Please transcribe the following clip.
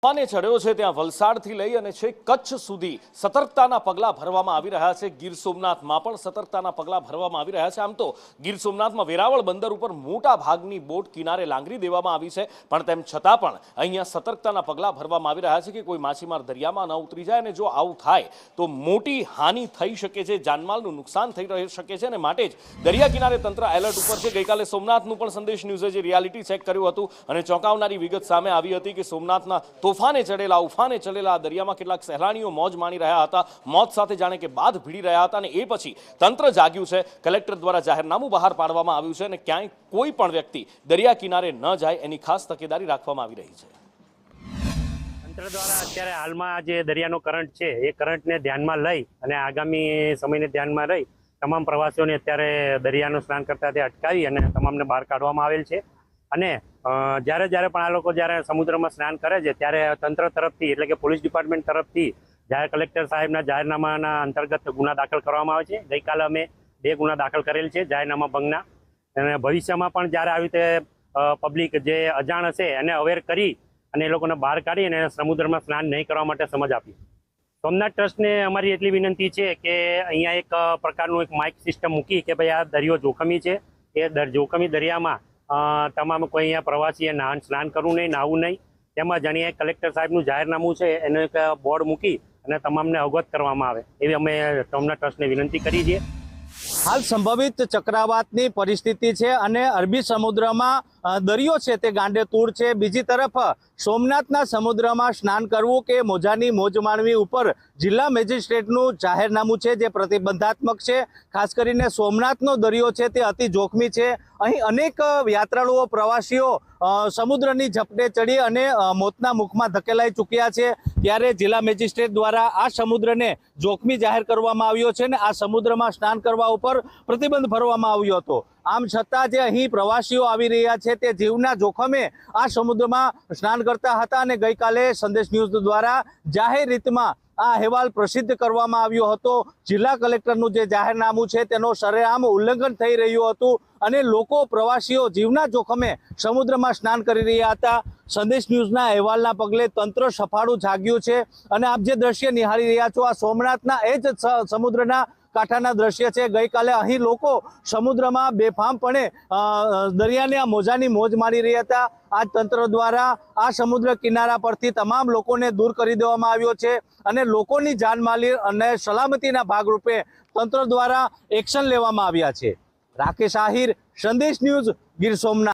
તોફાને ચડ્યો છે ત્યાં વલસાડથી લઈ અને છેક કચ્છ સુધી સતર્કતાના પગલાં ભરવામાં આવી રહ્યા છે। ગીર સોમનાથમાં પણ સતર્કતાના પગલાં ભરવામાં આવી રહ્યા છે। આમ તો ગીર સોમનાથમાં વેરાવળ બંદર ઉપર મોટા ભાગની બોટ કિનારે લાંગરી દેવામાં આવી છે, પણ તેમ છતાં પણ અહીંયા સતર્કતાના પગલાં ભરવામાં આવી રહ્યા છે કે કોઈ માછીમાર દરિયામાં ન ઉતરી જાય, અને જો આવું થાય તો મોટી હાનિ થઈ શકે છે, જાનમાલનું નુકસાન થઈ શકે છે, અને માટે જ દરિયા કિનારે તંત્ર એલર્ટ ઉપર છે। ગઈકાલે સોમનાથનું પણ સંદેશ ન્યૂઝે જે રિયાલિટી ચેક કર્યું હતું અને ચોંકાવનારી વિગત સામે આવી હતી કે સોમનાથના તોફાને ચડેલા ઉફાને ચડેલા દરિયામાં કેટલાક સહેલાણીઓ મોજ માણી રહ્યા હતા, મોત સાથે જાણે કે બાદ ભીડી રહ્યા હતા, અને એ પછી તંત્ર જાગ્યું છે। કલેક્ટર દ્વારા જાહેરનામું બહાર પાડવામાં આવ્યું છે અને ક્યાંય કોઈ પણ વ્યક્તિ દરિયા કિનારે ન જાય એની ખાસ તકેદારી રાખવામાં આવી રહી છે। તંત્ર દ્વારા અત્યારે હાલમાં જે દરિયાનો કરંટ છે એ કરંટને ધ્યાનમાં લઈ અને આગામી સમયને ધ્યાનમાં લઈ તમામ પ્રવાસીઓને અત્યારે દરિયાનું સ્નાન કરતા તે અટકાવી અને તમામને બહાર કાઢવામાં આવેલ છે। અને જ્યારે પણ આ લોકો જ્યારે સમુદ્રમાં સ્નાન કરે છે ત્યારે તંત્ર તરફથી એટલે કે પોલીસ ડિપાર્ટમેન્ટ તરફથી કલેક્ટર સાહેબના જાહેરનામાના અંતર્ગત ગુના દાખલ કરવામાં આવે છે। ગઈકાલે અમે 2 ગુના દાખલ કરેલ છે જાહેરનામા ભંગના, અને ભવિષ્યમાં પણ જ્યારે આવી રીતે પબ્લિક જે અજાણ હશે એને અવેર કરી અને એ લોકોને બહાર કાઢી અને સમુદ્રમાં સ્નાન નહીં કરવા માટે સમજ આપી। સોમનાથ ટ્રસ્ટને અમારી એટલી વિનંતી છે કે અહીંયા એક પ્રકારનું એક માઇક સિસ્ટમ મૂકી કે ભાઈ આ દરિયો જોખમી છે, એ જોખમી દરિયામાં તમામ કોઈ અહીંયા પ્રવાસીએ સ્નાન કરવું નહીં, નાહવું નહીં। તેમજ અહીંયા કલેક્ટર સાહેબનું જાહેરનામું છે એનું એક બોર્ડ મૂકી અને તમામને અવગત કરવામાં આવે એવી અમે સોમનાથ ટ્રસ્ટને વિનંતી કરી છે। હાલ સંભવિત ચક્રવાતની પરિસ્થિતિ છે અને અરબી સમુદ્રમાં દરિયો છે તે ગાંડે તૂર છે। બીજી તરફ સોમનાથના સમુદ્રમાં સ્નાન કરવું કે મોજાની મોજ માણવી ઉપર જિલ્લા મેજિસ્ટ્રેટનું જાહેરનામું છે જે પ્રતિબંધાત્મક છે। ખાસ કરીને સોમનાથનો દરિયો છે તે અતિ જોખમી છે। અહીં અનેક યાત્રાળુઓ પ્રવાસીઓ સમુદ્રની ઝપટે ચડી અને મોતના મુખમાં ધકેલાઈ ચૂક્યા છે, ત્યારે જિલ્લા મેજિસ્ટ્રેટ દ્વારા આ સમુદ્રને જોખમી જાહેર કરવામાં આવ્યો છે અને આ સમુદ્રમાં સ્નાન કરવા ઉપર પ્રતિબંધ ફરવામાં આવ્યો હતો। આમ છતાં જે અહીં પ્રવાસીઓ આવી રહ્યા છે તે જીવના જોખમે આ સમુદ્રમાં સ્નાન કરતા હતા અને ગઈકાલે સંદેશ ન્યૂઝ દ્વારા જાહેર રીતમાં આ અહેવાલ પ્રસિદ્ધ કરવામાં આવ્યો હતો। જિલ્લા કલેક્ટરનું જે જાહેરનામું છે તેનો સરેઆમ ઉલ્લંઘન થઈ રહ્યું હતું અને લોકો પ્રવાસીઓ જીવના જોખમે સમુદ્રમાં સ્નાન કરી રહ્યા હતા। સંદેશ ન્યૂઝના અહેવાલના પગલે તંત્ર સફાળું જાગ્યું છે અને આપ જે દ્રશ્ય નિહાળી રહ્યા છો આ સોમનાથના એ જ સમુદ્રના કાંઠાના દ્રશ્ય છે। ગઈકાલે અહીં લોકો સમુદ્રમાં બેફામપણે દરિયાને આ મોજાની મોજ માણી રહ્યા હતા। આ તંત્ર દ્વારા આ સમુદ્ર કિનારા પરથી તમામ લોકોને દૂર કરી દેવામાં આવ્યો છે અને લોકોની જાનમાલી અને સલામતીના ભાગરૂપે તંત્ર દ્વારા એક્શન લેવામાં આવ્યા છે। રાકેશ આહિર, સંદેશ ન્યૂઝ, ગીર સોમનાથ।